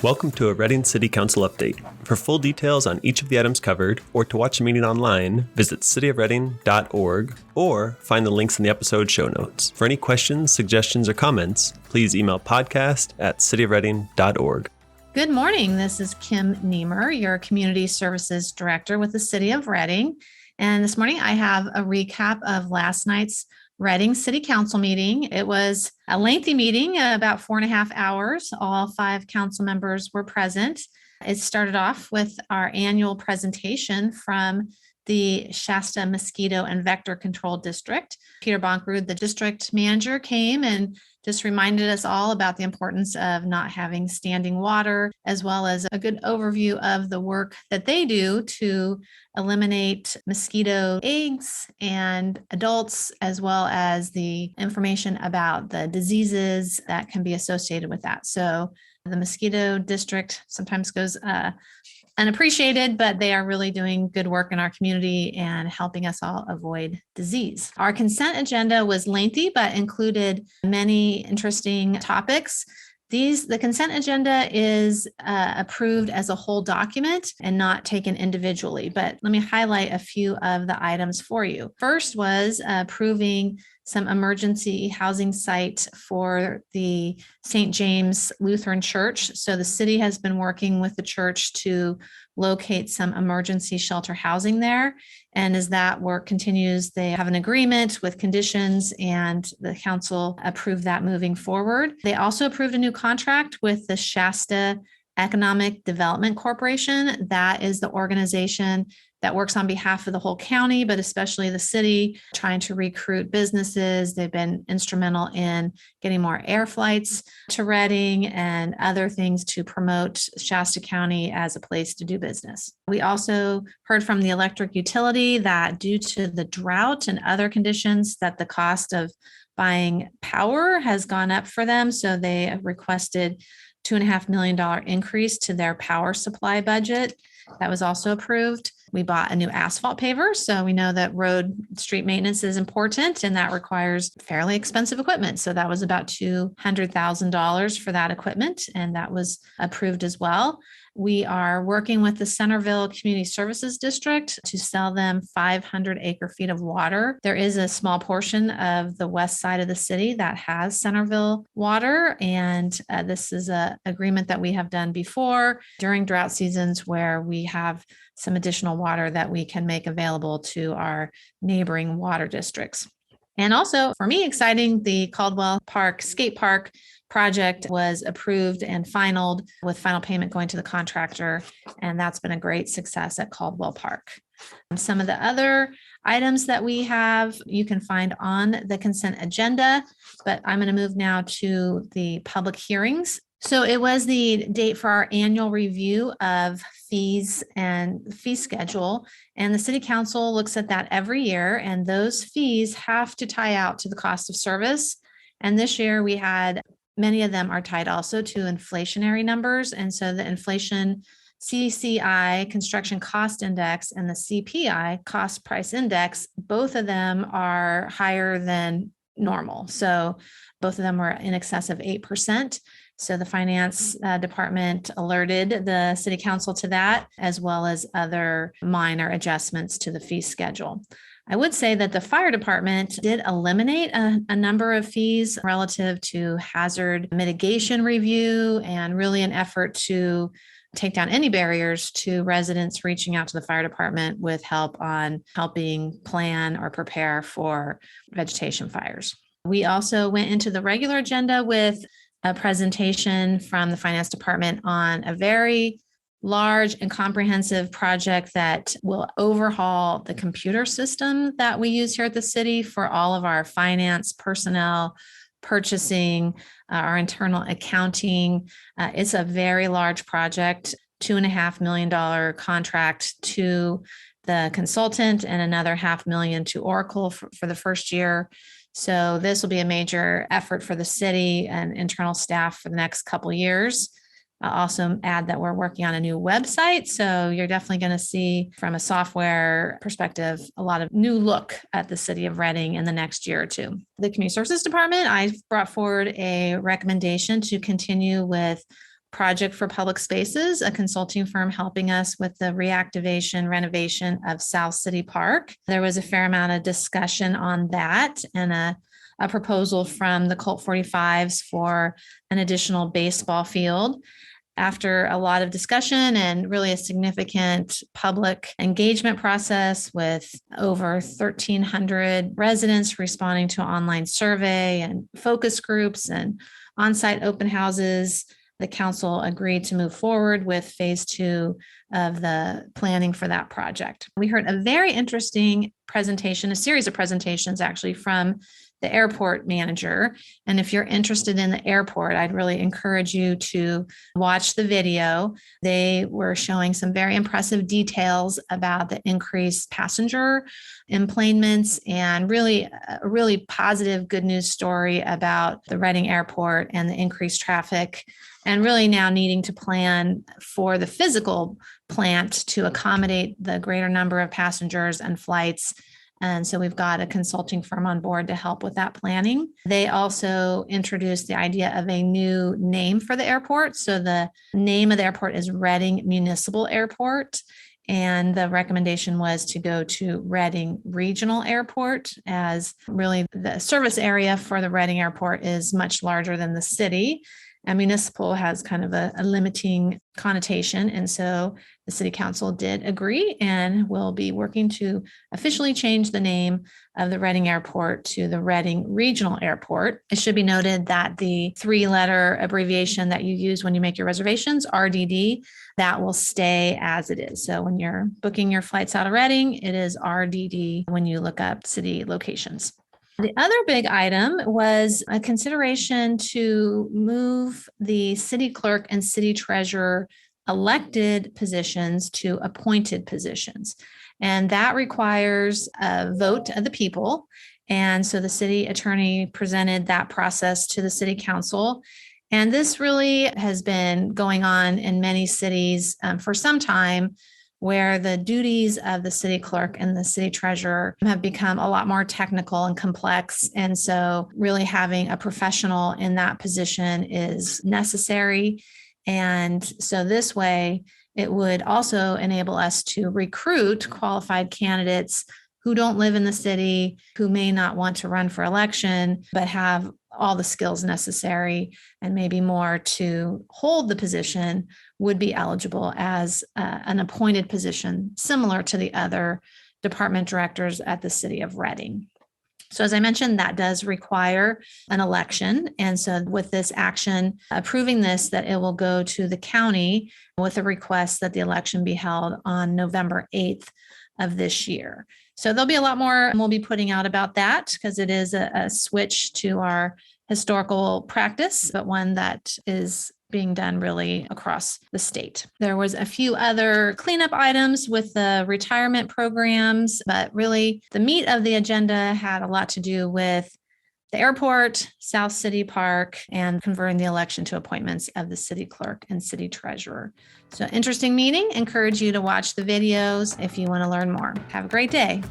Welcome to a Reading City Council update. For full details on each of the items covered, or to watch the meeting online, visit cityofreading.org or find the links in the episode show notes. For any questions, suggestions, or comments, please email podcast@cityofreading.org. Good morning. This is Kim Niemer, your Community Services Director with the City of Reading. And this morning I have a recap of last night's Reading City Council meeting. It was a lengthy meeting, about 4.5 hours. All 5 council members were present. It started off with our annual presentation from the Shasta Mosquito and Vector Control District. Peter Bonkrud, the district manager, came and just reminded us all about the importance of not having standing water, as well as a good overview of the work that they do to eliminate mosquito eggs and adults, as well as the information about the diseases that can be associated with that. So the mosquito district sometimes goes unappreciated, but they are really doing good work in our community and helping us all avoid disease. Our consent agenda was lengthy, but included many interesting topics. The consent agenda is approved as a whole document and not taken individually, but let me highlight a few of the items for you. First was approving some emergency housing site for the St. James Lutheran Church. So the city has been working with the church to locate some emergency shelter housing there. And as that work continues, they have an agreement with conditions and the council approved that moving forward. They also approved a new contract with the Shasta Economic Development Corporation. That is the organization that works on behalf of the whole county, but especially the city, trying to recruit businesses. They've been instrumental in getting more air flights to Reading and other things to promote Shasta County as a place to do business. We also heard from the electric utility that due to the drought and other conditions, that the cost of buying power has gone up for them. So they have requested $2.5 million increase to their power supply budget. That was also approved. We bought a new asphalt paver. So we know that road street maintenance is important and that requires fairly expensive equipment. So that was about $200,000 for that equipment. And that was approved as well. We are working with the Centerville Community Services District to sell them 500 acre feet of water. There is a small portion of the west side of the city that has Centerville water. And this is an agreement that we have done before during drought seasons where we have some additional water that we can make available to our neighboring water districts. And also for me, exciting, the Caldwell Park Skate Park project was approved and finalized with final payment going to the contractor. And that's been a great success at Caldwell Park. Some of the other items that we have, you can find on the consent agenda, but I'm going to move now to the public hearings. So it was the date for our annual review of fees and fee schedule. And the city council looks at that every year. And those fees have to tie out to the cost of service. And this year we had many of them are tied also to inflationary numbers. And so the inflation CCI, Construction Cost Index, and the CPI, Cost Price Index, both of them are higher than normal. So both of them were in excess of 8%. So the finance department alerted the city council to that, as well as other minor adjustments to the fee schedule. I would say that the fire department did eliminate a number of fees relative to hazard mitigation review and really an effort to take down any barriers to residents reaching out to the fire department with help on helping plan or prepare for vegetation fires. We also went into the regular agenda with a presentation from the finance department on a very large and comprehensive project that will overhaul the computer system that we use here at the city for all of our finance, personnel, purchasing, our internal accounting. It's a very large project, $2.5 million contract to the consultant and another $500,000 to Oracle for the first year. So this will be a major effort for the city and internal staff for the next couple of years. I'll also add that we're working on a new website. So you're definitely going to see from a software perspective, a lot of new look at the city of Reading in the next year or two. The Community Services Department, I brought forward a recommendation to continue with project for public spaces, a consulting firm helping us with the reactivation, renovation of South City Park. There was a fair amount of discussion on that and a proposal from the Colt 45s for an additional baseball field. After a lot of discussion and really a significant public engagement process with over 1,300 residents responding to an online survey and focus groups and on-site open houses, the council agreed to move forward with phase 2 of the planning for that project. We heard a very interesting presentation, a series of presentations actually from the airport manager. And if you're interested in the airport, I'd really encourage you to watch the video. They were showing some very impressive details about the increased passenger enplanements and really a really positive good news story about the Reading Airport and the increased traffic, and really now needing to plan for the physical plant to accommodate the greater number of passengers and flights. And so we've got a consulting firm on board to help with that planning. They also introduced the idea of a new name for the airport. So the name of the airport is Reading Municipal Airport. And the recommendation was to go to Reading Regional Airport, as really the service area for the Reading Airport is much larger than the city. And municipal has kind of a limiting connotation. And so the city council did agree and will be working to officially change the name of the Reading Airport to the Reading Regional Airport. It should be noted that the 3-letter abbreviation that you use when you make your reservations, RDD, that will stay as it is. So when you're booking your flights out of Reading, it is RDD when you look up city locations. The other big item was a consideration to move the city clerk and city treasurer elected positions to appointed positions. And that requires a vote of the people. And so the city attorney presented that process to the city council. And this really has been going on in many cities for some time, where the duties of the city clerk and the city treasurer have become a lot more technical and complex. And so really having a professional in that position is necessary. And so this way, it would also enable us to recruit qualified candidates who don't live in the city, who may not want to run for election, but have all the skills necessary and maybe more to hold the position, would be eligible as an appointed position, similar to the other department directors at the city of Reading. So as I mentioned, that does require an election. And so with this action, approving this, that it will go to the county with a request that the election be held on November 8th of this year. So there'll be a lot more we'll be putting out about that, because it is a switch to our historical practice, but one that is being done really across the state. There was a few other cleanup items with the retirement programs, but really the meat of the agenda had a lot to do with the airport, South City Park, and converting the election to appointments of the city clerk and city treasurer. So interesting meeting. Encourage you to watch the videos if you want to learn more. Have a great day.